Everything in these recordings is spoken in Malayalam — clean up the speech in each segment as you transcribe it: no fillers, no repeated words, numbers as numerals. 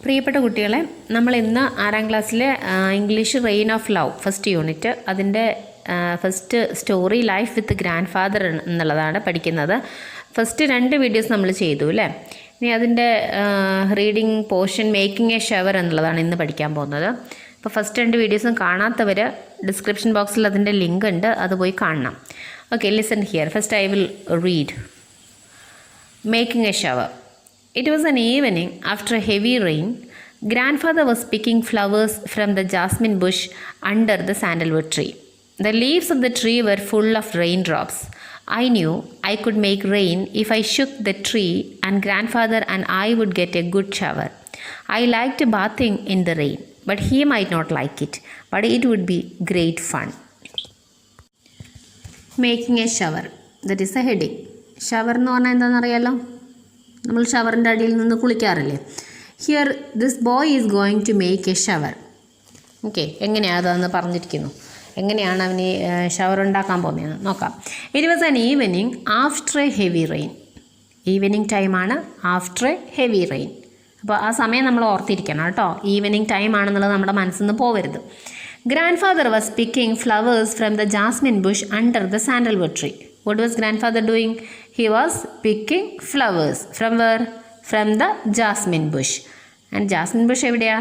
പ്രിയപ്പെട്ട കുട്ടികളെ, നമ്മൾ ഇന്ന് 6ാം ക്ലാസ്സിലെ English rain of love first unit അതിൻ്റെ first story life with grandfather എന്നുള്ളതാണ് പഠിക്കുന്നത്. ഫസ്റ്റ് 2 വീഡിയോസ് നമ്മൾ ചെയ്തു അല്ലേ. ഇനി അതിൻ്റെ reading portion making A shower എന്നുള്ളതാണ് ഇന്ന് പഠിക്കാൻ പോകുന്നത്. അപ്പോൾ ഫസ്റ്റ് 2 വീഡിയോസും കാണാത്തവർ ഡിസ്ക്രിപ്ഷൻ ബോക്സിൽ അതിൻ്റെ ലിങ്ക് ഉണ്ട്, അത് പോയി കാണണം. Okay, listen here. First I will read making A shower. It was an evening after a heavy rain. Grandfather was picking flowers from the jasmine bush under the sandalwood tree. The leaves of the tree were full of raindrops. I knew I could make rain if I shook the tree, and grandfather and I would get a good shower. I liked bathing in the rain, but he might not like it, but it would be great fun. Making a shower. That is the heading. Shower എന്ന് പറഞ്ഞാൽ എന്താണെന്നറിയാലോ, നമ്മൾ ഷവറിൻ്റെ അടിയിൽ നിന്ന് കുളിക്കാറില്ലേ. Here this boy is going to make a shower. Okay, എങ്ങനെയാണ് അതെന്ന് പറഞ്ഞിരിക്കുന്നു. എങ്ങനെയാണ് അവന് ഷവർ ഉണ്ടാക്കാൻ പോകുന്നതെന്ന് നോക്കാം. It was an evening after a heavy rain. Evening ടൈമാണ് ആഫ്റ്റർ എ ഹെവി റെയിൻ. അപ്പോൾ ആ സമയം നമ്മൾ ഓർത്തിരിക്കണം കേട്ടോ. ഈവനിങ് ടൈം ആണെന്നുള്ളത് നമ്മുടെ മനസ്സിൽ നിന്ന് പോകരുത്. Grandfather was picking flowers from the jasmine bush under the sandalwood tree. What was grandfather doing? He was picking flowers. From where? From the jasmine bush. And jasmine bush എവിടെയാ?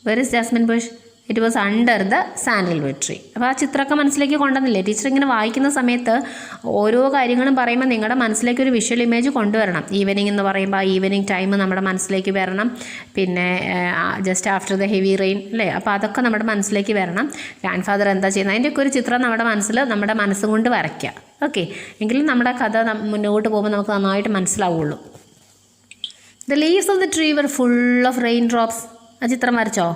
Where is jasmine bush? It was under the sandalwood tree. അപ്പോൾ ആ ചിത്രമൊക്കെ മനസ്സിലേക്ക് കൊണ്ടുവന്നില്ലേ? ടീച്ചർ ഇങ്ങനെ വായിക്കുന്ന സമയത്ത് ഓരോ കാര്യങ്ങളും പറയുമ്പോൾ നിങ്ങളുടെ മനസ്സിലേക്ക് ഒരു വിഷ്വൽ ഇമേജ് കൊണ്ടുവരണം. ഈവനിങ് എന്ന് പറയുമ്പോൾ ആ ഈവനിങ് ടൈം നമ്മുടെ മനസ്സിലേക്ക് വരണം. പിന്നെ just after the heavy rain അല്ലേ, അപ്പോൾ അതൊക്കെ നമ്മുടെ മനസ്സിലേക്ക് വരണം. ഗ്രാൻഡ് ഫാദർ എന്താ ചെയ്യുന്നത് അതിൻ്റെയൊക്കെ ഒരു ചിത്രം നമ്മുടെ മനസ്സും കൊണ്ട് വരയ്ക്കുക. ഓക്കെ, എങ്കിലും നമ്മുടെ കഥ മുന്നോട്ട് പോകുമ്പോൾ നമുക്ക് നന്നായിട്ട് മനസ്സിലാവുള്ളൂ. The leaves of the tree were full of raindrops. ആ ചിത്രം വരച്ചോ?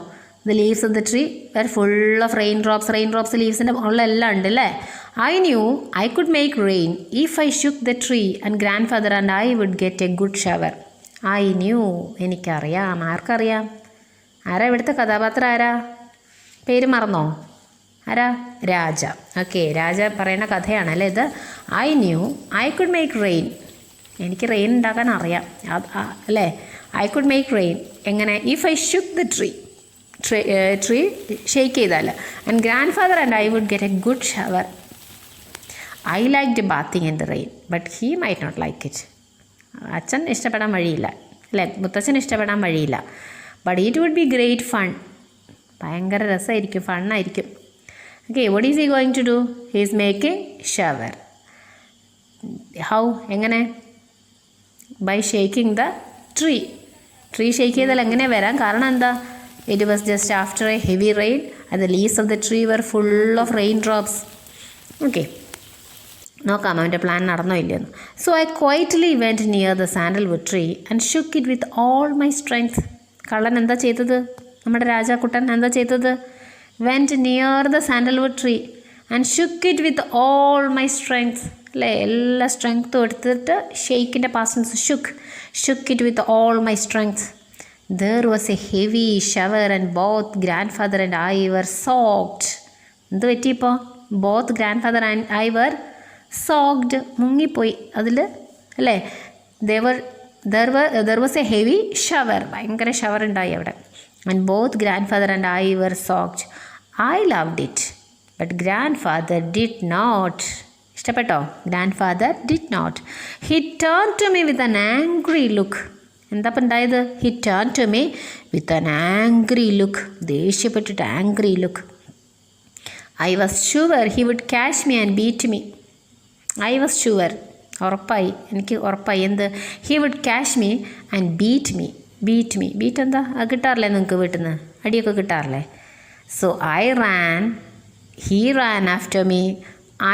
The leaves of the tree were full of raindrops. Raindrops leavesൻ്റെ ഉള്ള എല്ലാം ഉണ്ട് അല്ലേ. I knew I could make rain if I shook the tree, and grandfather and I would get a good shower. I knew, എനിക്കറിയാം. ആർക്കറിയാം? ആരാ ഇവിടുത്തെ കഥാപാത്രം? ആരാ? പേര് മറന്നോ? ആരാ? രാജ. ഓക്കെ, രാജ പറയുന്ന കഥയാണ് അല്ലേ ഇത്. I knew I could make rain. എനിക്ക് റെയിൻ ഉണ്ടാക്കാൻ അറിയാം അല്ലേ. I could make rain. എങ്ങനെ? If I shook the tree. Tree shake ചെയ്താൽ. And grandfather and I would get a good shower. I liked bathing in the rain, but he might not like it. അച്ഛൻ ഇഷ്ടപ്പെടാൻ വഴിയില്ല അല്ലേ, മുത്തച്ഛൻ ഇഷ്ടപ്പെടാൻ വഴിയില്ല. But it would be great fun. ഭയങ്കര രസമായിരിക്കും, ഫണ്ണായിരിക്കും. Okay, what is he going to do? He is making shower. How? എങ്ങനെ? By shaking the tree. Tree shake ചെയ്താൽ എങ്ങനെ വരാം? കാരണം എന്താ? It was just after a heavy rain and the leaves of the tree were full of raindrops. Okay, നോക്കാം അവൻ്റെ പ്ലാൻ നടന്നോ ഇല്ലയെന്ന്. So I quietly went near the sandalwood tree and shook it with all my strength. കള്ളൻ എന്താ ചെയ്തത്? നമ്മുടെ രാജാക്കുട്ടൻ എന്താ ചെയ്തത്? Went near the sandalwood tree and shook it with all my strength. അല്ലേ, എല്ലാ സ്ട്രെങ്ത്തും എടുത്തിട്ട് ഷെയ്ക്കിൻ്റെ past tense shook it with all my strength. There was a heavy shower and both grandfather and I were soaked. എന്ത് പറ്റിയപ്പോൾ? both grandfather and I were soaked. മുങ്ങിപ്പോയി അതിൽ അല്ലേ. there was a heavy shower. ഭയങ്കര ഷവർ ഉണ്ടായി അവിടെ. and both grandfather and I were soaked. I loved it, but grandfather did not. ഇഷ്ടപ്പെട്ടോ? grandfather did not. He turned to me with an angry look. എന്താ ഇപ്പം ഉണ്ടായത്? He turn to me with an angry look. ദേഷ്യപ്പെട്ടിട്ട് angry look. I was sure he would catch me and beat me. I was sure, ഉറപ്പായി, എനിക്ക് ഉറപ്പായി. എന്ത്? He would catch me and beat me. Beat എന്താ? കിട്ടാറില്ലേ നിങ്ങൾക്ക് വീട്ടിൽ നിന്ന്? അടിയൊക്കെ കിട്ടാറില്ലേ? So he ran after me.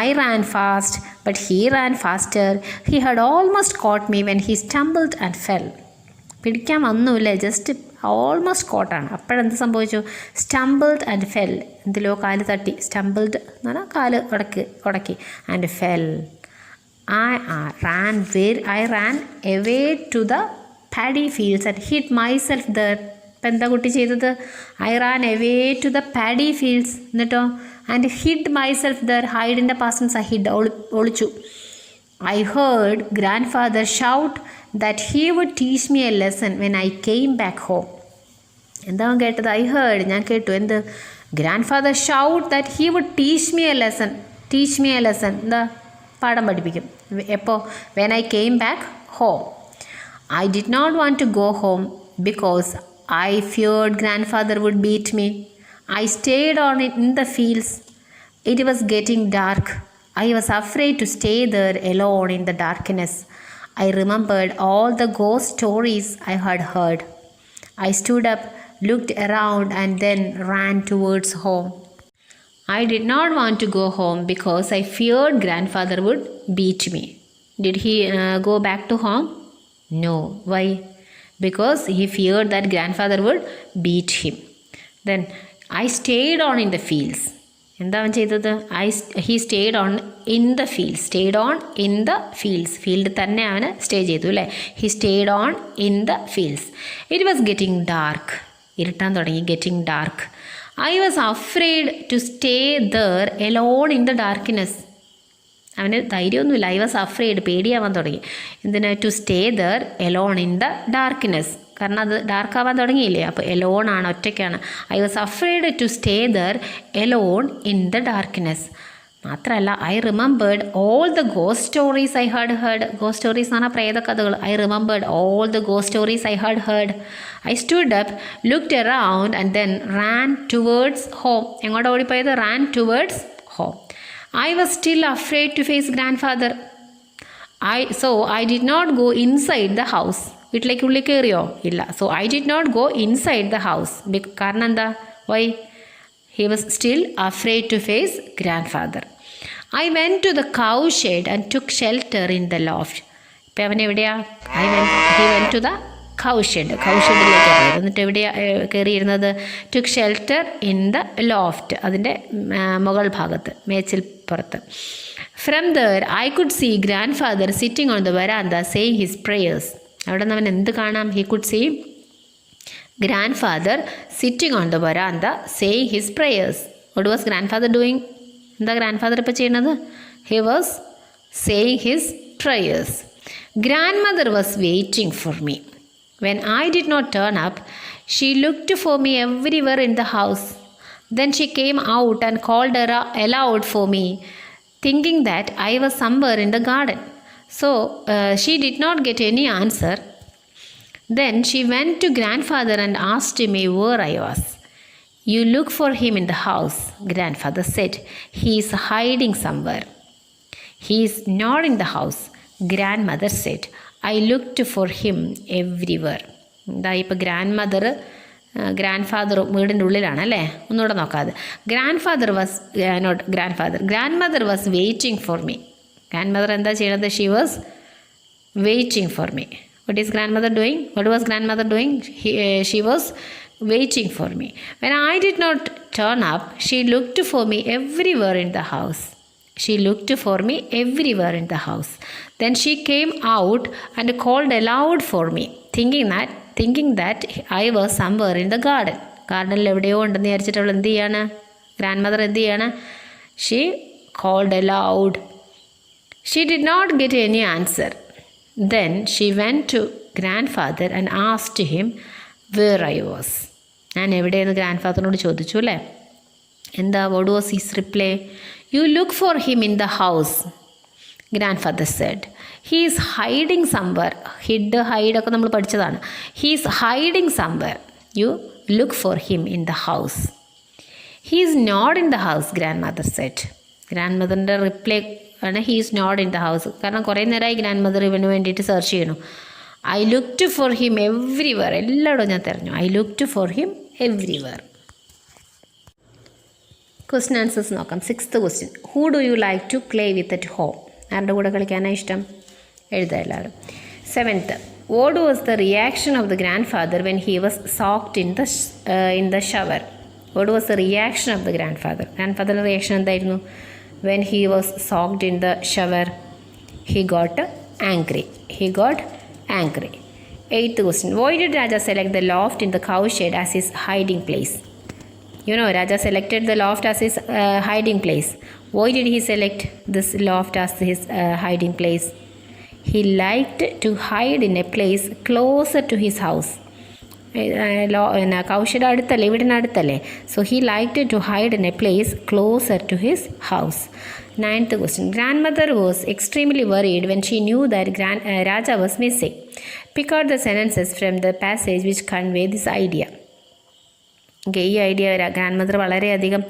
I ran fast, but he ran faster. He had almost caught me when he stumbled and fell. പിടിക്കാൻ വന്നുമില്ല, ജസ്റ്റ് ഓൾമോസ്റ്റ് കോട്ടാണ്. അപ്പോഴെന്ത് സംഭവിച്ചു? Stumbled and fell. എന്തിലോ കാല് തട്ടി. സ്റ്റംബിൾഡ് എന്ന് പറഞ്ഞാൽ കാല് ഉടക്കി. And fell. I ran away to the paddy fields and hid myself there. ഇപ്പം എന്താ കുട്ടി ചെയ്തത്? I ran away to the paddy fields. എന്നിട്ടോ? and hid myself there. ഹൈഡിൻ്റെ പാസ്റ്റൻസ് hid, ഒളിച്ചു. I heard grandfather shout, that he would teach me a lesson when I came back home. എന്താ അവൻ കേട്ടത്? ഐ ഹേർഡ്, ഞാൻ കേട്ടു. എന്ത്? Grandfather shout that he would teach me a lesson. Teach me a lesson, എന്താ? പാഠം പഠിപ്പിക്കും. എപ്പോൾ? When I came back home. I did not want to go home because I feared grandfather would beat me. I stayed on in the fields. It was getting dark. I was afraid to stay there alone in the darkness. I remembered all the ghost stories I had heard. I stood up, looked around, and then ran towards home. I did not want to go home because I feared grandfather would beat me. Did he go back to home? No. Why? Because he feared that grandfather would beat him. Then I stayed on in the fields. എന്താ അവൻ ചെയ്തത്? he stayed on in the fields. stayed on in the fields. ഫീൽഡിൽ തന്നെ അവന് സ്റ്റേ ചെയ്തു അല്ലേ? he stayed on in the fields. It was getting dark. ഇരുട്ടാൻ തുടങ്ങി. getting dark. I was afraid to stay there alone in the darkness. അവന് ധൈര്യമൊന്നുമില്ല. ഐ വാസ് അഫ്രൈഡ്, പേടിയാവാൻ തുടങ്ങി. എന്തിനാ? To stay there alone in the darkness. കാരണം അത് ഡാർക്കാവാൻ തുടങ്ങിയില്ലേ, അപ്പോൾ എലോൺ ആണ്, ഒറ്റയ്ക്കാണ്. I was afraid to stay there alone in the darkness. മാത്രമല്ല, I remembered all the ghost stories I had heard. Ghost stories എന്ന് പറഞ്ഞാൽ പ്രേതകഥകൾ. I remembered all the ghost stories I had heard. I stood up, looked around, and then ran towards home. എങ്ങോട്ട് ഓടിപ്പോയത്? Ran towards home. I was still afraid to face grandfather. So I did not go inside the house. വീട്ടിലേക്ക് ഉള്ളിൽ കയറിയോ? ഇല്ല. So I did not go inside the house. കാരണം എന്താ? Why? He was still afraid to face grandfather. I went to the cow shed and took shelter in the loft. ഇപ്പം അവൻ എവിടെയാ? He went to the cow shed. cow ഷെഡിലേക്ക് പോയത്. എന്നിട്ട് എവിടെയാ കയറിയിരുന്നത്? took shelter in the loft. അതിൻ്റെ മുകൾ ഭാഗത്ത്, മേച്ചിൽപ്പുറത്ത്. From there I could see grandfather sitting on the veranda saying his prayers. അവിടെ നിന്ന് അവൻ എന്ത് കാണാം? he could see grandfather sitting on the veranda saying his prayers. What was grandfather doing? എന്താ grandfather ഇപ്പോൾ ചെയ്യുന്നത്? he was saying his prayers. Grandmother was waiting for me. When I did not turn up, she looked for me everywhere in the house. Then she came out and called aloud for me, thinking that I was somewhere in the garden. So she did not get any answer. Then she went to grandfather and asked me where I was. You look for him in the house, grandfather said. He is hiding somewhere. He is not in the house, grandmother said. I looked for him everywhere. എന്താ ഇപ്പോൾ ഗ്രാൻഡ്ഫാദറും വീടിൻ്റെ ഉള്ളിലാണ് അല്ലേ? ഒന്നുകൂടെ നോക്കാതെ. ഗ്രാൻഡ്മദർ വാസ് വെയിറ്റിംഗ് ഫോർ മീ. ഗ്രാൻഡ്മദർ എന്താ ചെയ്യുന്നത്? She was waiting for me. What was grandmother doing? She was waiting for me. When I did not turn up, she looked for me everywhere in the house. Then she came out and called aloud for me, thinking that I was somewhere in the garden. ഗാർഡനിൽ എവിടെയോ ഉണ്ടെന്ന് വിചാരിച്ചിട്ട് അവൾ എന്ത് ചെയ്യാണ്? ഗ്രാൻഡ്മദർ എന്ത് ചെയ്യാണ്? She called aloud. She did not get any answer. Then she went to grandfather and asked him where I was. ഞാൻ എവിടെയെന്ന് ഗ്രാൻഡ്ഫാദറിനോട് ചോദിച്ചു അല്ലേ? എന്താ? what was his reply? You look for him in the house, grandfather said. He is hiding somewhere. hide ഒക്കെ നമ്മൾ പഠിച്ചതാണ്. He is hiding somewhere. You look for him in the house. He is not in the house, grandmother said. ഗ്രാൻഡ്മദറിൻ്റെ റിപ്ലൈ ആണ് he is not in the house. കാരണം കുറേ നേരമായി ഗ്രാൻഡ്മദർ ഇവന് വേണ്ടിയിട്ട് സെർച്ച് ചെയ്യണു. I looked for him everywhere. എല്ലായിടവും ഞാൻ തിരഞ്ഞു. I looked for him everywhere. Question answers നോക്കാം. 6th question. Who do you like to play with at home? ആരുടെ കൂടെ കളിക്കാനാണ് ഇഷ്ടം? എഴുതുക എല്ലാവരും. 7th. What was the reaction of the grandfather when he was soaked in the shower? What was the reaction of the grandfather? ഗ്രാൻഡ്ഫാദറിൻ്റെ റിയാക്ഷൻ എന്തായിരുന്നു? When he was soaked in the shower, he got angry. 8th question. Why did Raja select the loft in the cow shed as his hiding place? You know, Raja selected the loft as his hiding place. Why did he select this loft as his hiding place? he liked to hide in a place closer to his house. കൗശിയുടെ അടുത്തല്ലേ, വീടിനടുത്തല്ലേ. So he liked to hide in a place closer to his house. 9th question. Grandmother was extremely worried when she knew that Raja was missing. Pick out the sentences from the passage which convey this idea. Okay, ഈ ഐഡിയ ഗ്രാൻഡ് മദർ വളരെയധികം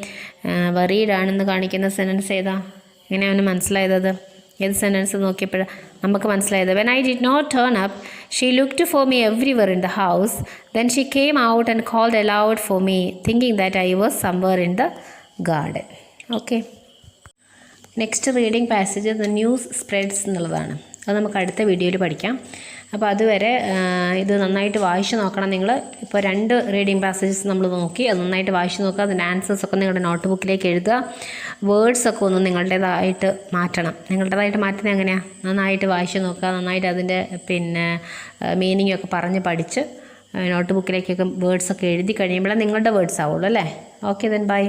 വറീഡ് ആണെന്ന് കാണിക്കുന്ന സെൻറ്റൻസ് ഏതാ? എങ്ങനെയാണ് മനസ്സിലായത്? ഏത് സെൻറ്റൻസ് നോക്കിയപ്പോഴാണ് നമുക്ക് മനസ്സിലായത്? When I did not turn up she looked for me everywhere in the house, then she came out and called aloud for me thinking that I was somewhere in the garden. Okay, next reading passage the news spreads എന്നുള്ളതാണ്. അത് നമുക്ക് അടുത്ത വീഡിയോയിൽ പഠിക്കാം. അപ്പോൾ അതുവരെ ഇത് നന്നായിട്ട് വായിച്ച് നോക്കണം നിങ്ങൾ. ഇപ്പോൾ 2 റീഡിങ് പാസേജസ് നമ്മൾ നോക്കി, അത് നന്നായിട്ട് വായിച്ച് നോക്കുക. അതിൻ്റെ ആൻസേഴ്സൊക്കെ നിങ്ങളുടെ നോട്ട് ബുക്കിലേക്ക് എഴുതുക. വേർഡ്സൊക്കെ ഒന്ന് നിങ്ങളുടേതായിട്ട് മാറ്റണം. നിങ്ങളുടേതായിട്ട് മാറ്റുന്നത് എങ്ങനെയാണ്? നന്നായിട്ട് വായിച്ച് നോക്കുക, നന്നായിട്ട് അതിൻ്റെ മീനിങ് ഒക്കെ പറഞ്ഞ് പഠിച്ച് നോട്ട് ബുക്കിലേക്കൊക്കെ വേർഡ്സൊക്കെ എഴുതി കഴിയുമ്പോഴേ നിങ്ങളുടെ വേർഡ്സ് ആവുള്ളൂ അല്ലേ. Okay, then bye.